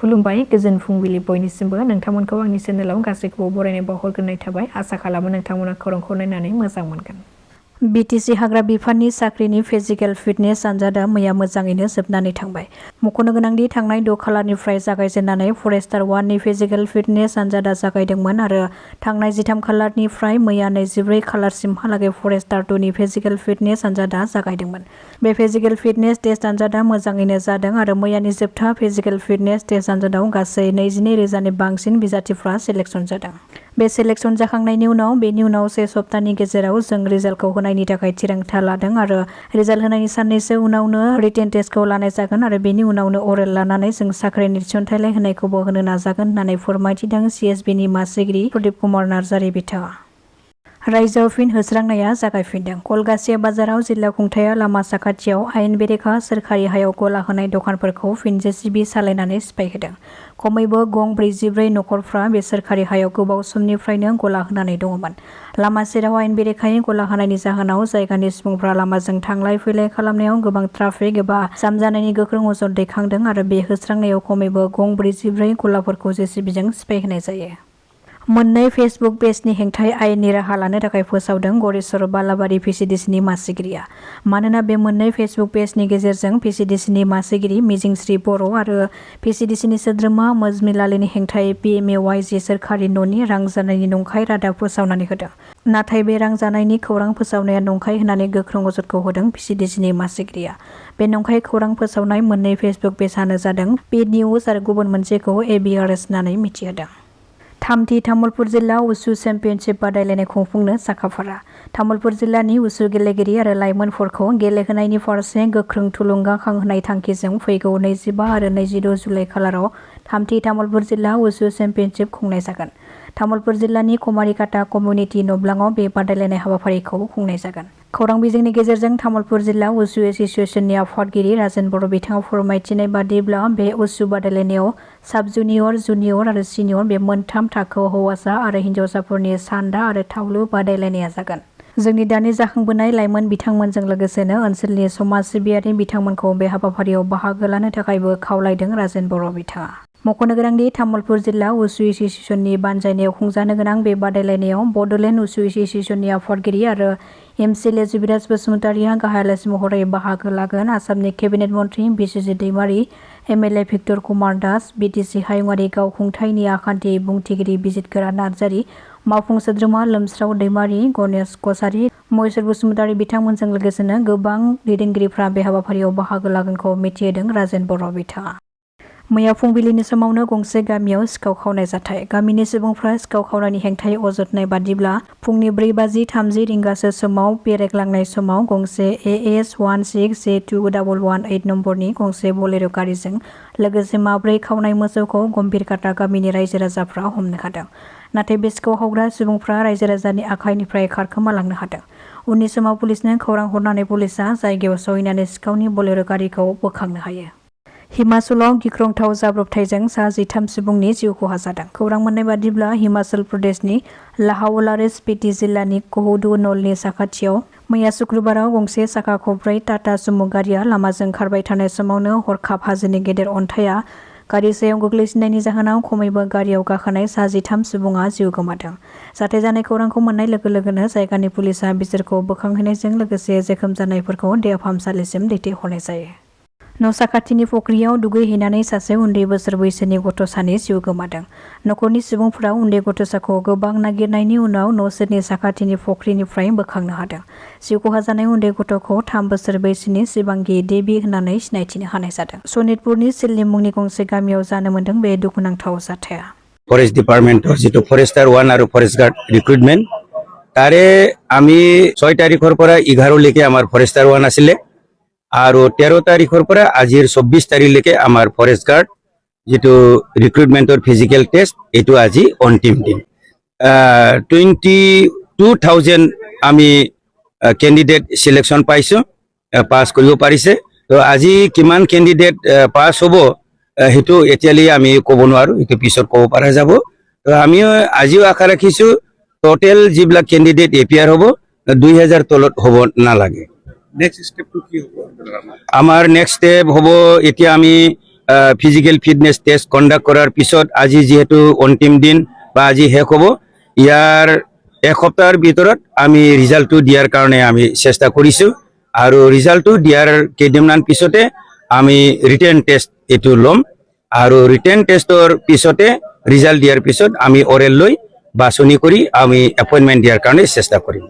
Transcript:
खुलुमबाय गोजोन फुंबिलि बयनिसिमबो नोंथांमोनखौ आंनि चेनेलाव गासैखौबो बरायनाय बावहरग्रोनाय थाबाय आसा खालामो नोंथांमोना खौरांखौ नायनानै मोजां मोनगोन। BTC हाग्रा बिफाननि साख्रिनि फिजिकेल फिटनेस आनजादा मैया मोजाङैनो जोबनानै थांबाय। मख'नो गोनांदि थांनाय 6 खालारनिफ्राय जागायजेननानै फरेस्टार 1 नि फिजिकेल फिटनेस आनजादा जागायदोंमोन आरो थांनाय 13 खालारनिफ्राय मैया 24 खालारसिमहालागै फरेस्टार 2 नि फिजिकेल फिटनेस आनजादा जागायदोंमोन। बे फिजिकेल फिटनेस टेस्ट आनजादा मोजाङैनो जादों आरो मैयानि जोबथा फिजिकेल फिटनेस टेस्ट आनजादाव गासै 22,000 नि बांसिन बिजाथिफ्रा सेलेक्सन जादों। बे सेलेक्सन जाखांनायनि उनाव बेनि उनाव 1 सप्तानि गेजेराव जों रिजाल्टखौ होनायनि थाखाय थिरांथा लादों आरो रिजाल्ट होनायनि साननैसो उनावनो रिटेन टेस्टखौ लानाय जागोन आरो बेनि उनावनो अरेल लानानै जों साख्रिनि थिसनथायलाय होनायखौबो होनो नाजागोन होननानै फोरमायथिदों CSBनि मासिगिरि प्रदीप कुमार नार्जारि बिथाङा। रायजोआव फिन होस्रांनाया जागायफिनदों। कलगासिया बाजाराव जिल्ला खुंथाया लामा साखाथियाव आयेन बेरेखा सोरखारि हायाव गला होनाय दखानफोरखौ फिन JCB सालायनानै सिफायहोदों। खमैबो गं 44 नखरफ्रा बे सोरखारि हायाव गोबाव समनिफ्रायनो गला होनानै दङमोन। लामा सेराव आयेन बेरेखायै गला होनायनि जाहोनाव जायगानि सुबुंफ्रा लामाजों थांलाय फैलाय खालामनायाव गोबां ट्राफिक एबा जाम जानायनि गोख्रों अजद दैखांदों आरो बे होस्रांनायाव खमैबो गं 44 गलाफोरखौ JCBजों सिफायहोनाय जायो। मोननै फेसबुक पेजनि हेंथायै आयेननि राहा लानो थाखाय फोसावदों गरेस्वर बालाबारि PCDCनि मासिगिरिया। मानोना बे मोननै फेसबुक पेजनि गेजेरजों PCDCनि मासिगिरि मिजिंश्री बर' आरो PCDCनि सोद्रोमा मजमिल आलीनि हेंथायै PMAYG सोरखारि न'नि रां जानायनि नंखाय रादाब फोसावनानै होदों। नाथाय बे रां जानायनि खौरां फोसावनाया नंखाय होननानै गोख्रों अजदखौ होदों PCDCनि मासिगिरिया। बे नंखाय खौरां फोसावनाय मोननै फेसबुक पेजआनो जादों पेड निउज आरो गुबुन मोनसेखौ ABRS होननानै मिथिहोदों। थामथि तामुलपुर जिल्ला उसु चेम्पियनशिप बादायलायनाय खुंफुंनो साखाफारा। तामुलपुर जिल्लानि उसु गेलेगिरि आरो लाइमोनफोरखौ गेलेहोनायनि फारसे गोख्रों थुलुंगाखांहोनाय थांखिजों फैगौ 25 आरो 26 जुलाइ खालाराव थामथि तामुलपुर जिल्ला उसु चेम्पियनशिप खुंनाय जागोन। तामुलपुर जिल्लानि कमारिकाटा कमिउनिटि नब्लाङाव बे बादायलायनाय हाबाफारिखौ खुंनाय जागोन। खौरां बिजोंनि गेजेरजों तामुलपुर जिल्ला उसु एसोसिएशननि आफादगिरि राजेन बर' बिथाङा फोरमायथिनाय बादिब्ला बे उसु बादायलायनायाव साब जुनियर, जुनियर आरो सिनियर बे मोनथाम थाखोआव हौवासा आरो हिन्जावसाफोरनि सान्दा आरो थावलु बादायलायनाया जागोन। जोंनि दानि जाखांबोनाय लाइमोन बिथांमोनजों लोगोसेनो ओनसोलनि समाज सिबियारि बिथांमोनखौ बे हाबाफारियाव बाहागो लानो थाखायबो खावलायदों राजेन बर' बिथाङा। मख'नो गोनांदि तामुलपुर जिल्ला उसु एसोसिएशननि बानजायनायाव खुंजानो गोनां बे बादायलायनायाव बड'लेण्ड उसु एसोसिएशननि आफादगिरि आरो MCLA जुबिराज बसुमतारिया गाहाय आलासि महरै बाहागो लागोन। आसामनि केबिनेट मन्त्रि Biswajit Daimary, MLA Victor Kumar Das, BTC हायुङारि गावखुंथायनि आखान्थि बुंथिगिरि बिजित गोरा नार्जारि, मावफुं सोद्रोमा लोमस्राव दैमारी, गणेश कछारी, महेश्वर बसुमतारी बिथांमोनजों लोगोसेनो गोबां दैदेनगिरिफ्रा बे हाबाफारियाव बाहागो लागोनखौ मिथिहोदों राजेन बर' बिथाङा। मैया फुंबिलिनि समावनो गंसे गामियाव सिखाव खावनाय जाथाय। गामिनि सुबुंफ्रा सिखाव खावनायनि हेंथायै अजदनाय बादिब्ला फुंनि 4:30 रिंगासो समाव बेरायग्लांनाय समाव गंसे AS 16J2118 नम्बरनि गंसे बलेर' गारिजों लोगोसे 4 खावनाय मोसौखौ गम्भीरकाटा गामिनि रायजो राजाफ्रा हमनो हादों। नाथाय बे सिखाव खावग्रा सुबुंफ्रा रायजो राजानि आखाइनिफ्राय खारखोमालांनो हादों। उननि समाव पुलिसनो खौरां हरनानै पुलिसआ जायगायाव सहैनानै सिखावनि बलेर' गारिखौ बोखांनो हायो। हिमाचलाव गिख्रंथाव जाब्रबथायजों सा 13 सुबुंनि जिउ खहा जादों। खौरां मोननाय बादिब्ला हिमाचल प्रदेशनि लाहौल स्पीति जिल्लानि कहुडुनलनि साखाथियाव मैया शुक्रबाराव गंसे साखा खबब्रै टाटा सुमो गारिया लामाजों खारबाय थानाय समावनो हरखाब हाजोनि गेदेर अन्थाइआ गारि सायाव गोग्लैसिननायनि जाहोनाव खमैबो गारियाव गाखोनाय सा 13 सुबुङा जिउ गोमादों। जाथाय जानाय खौरांखौ मोननाय लोगो लोगोनो जायगानि पुलिसआ बिसोरखौ बोखांहैनायजों लोगोसे जोखोम जानायफोरखौ देहा फाहामसालिसिम दैथायहरनाय जायो। न' साखाथिनि फुख्रियाव दुगैहैनानै सासे उन्दै बोसोर बैसोनि गथ'सानि जिउ गोमादों। नखरनि सुबुंफोरा उन्दै गथ'साखौ गोबां नागिरनायनि उनाव न' सेरनि साखाथिनि फुख्रिनिफ्राय बोखांनो हादों। जिउ खहा जानाय उन्दै गथ'खौ 3 बोसोर बैसोनि शिबांगी देवी होननानै सिनायथिनो हानाय जादों। सनितपुरनि सिलनि मुंनि गंसे गामियाव जानो मोन्दों बे दुखुनांथाव जाथाया। फरेस्ट डिपार्टमेन्टर जितु फरेस्टार 1 আৰু ফরেস্ট গার্ড রিক্রুটমেন্ট তাৰে আমি 6 তাৰিখৰ পৰা 11 লৈকে আমাৰ ফরেস্টার 1 আছিলে আৰু 13 তাৰিখৰ পৰা আজিৰ 24 তাৰিখলৈকে আমাৰ ফরেস্ট গার্ড যেটো রিক্রুটমেন্টৰ ফিজিক্যাল টেস্ট এটো আজি অন্তিম দিন 22,000 আমি ক্যান্ডিডেট সিলেকশন পাইছো পাস কৰিব পাৰিছে তো আজি কিমান ক্যান্ডিডেট পাস হ'ব হেতু এতিয়ালৈ আমি ক'ব নোৱাৰো এটো পিছত ক'ব পৰা যাব তো আমি আজিও আশা ৰাখিছো টোটাল যিবিলাক ক্যান্ডিডেট এপিয়াৰ হ'ব 2000 তলত হ'ব নালাগে। নেক্সট স্টেপ কি হ'ব আমাৰ নেক্সট স্টেপ হ'ব এতিয়া আমি ফিজিক্যাল ফিটনেস টেস্ট কন্ডাক্ট কৰাৰ পিছত আজি যেহেতু অন্তিম দিন বা আজি শেষ হ'ব ইয়াৰ এক সপ্তাহৰ ভিতৰত আমি ৰিজাল্টটো দিয়াৰ কাৰণে আমি চেষ্টা কৰিছোঁ আৰু ৰিজাল্টটো দিয়াৰ কেইদিনমান পিছতে আমি ৰিটেন টেষ্ট এটো ল'ম আৰু ৰিটেন টেষ্টৰ পিছতে ৰিজাল্ট দিয়াৰ পিছত আমি অৰেল লৈ বাছনি কৰি আমি এপইণ্টমেণ্ট দিয়াৰ কাৰণে চেষ্টা কৰিম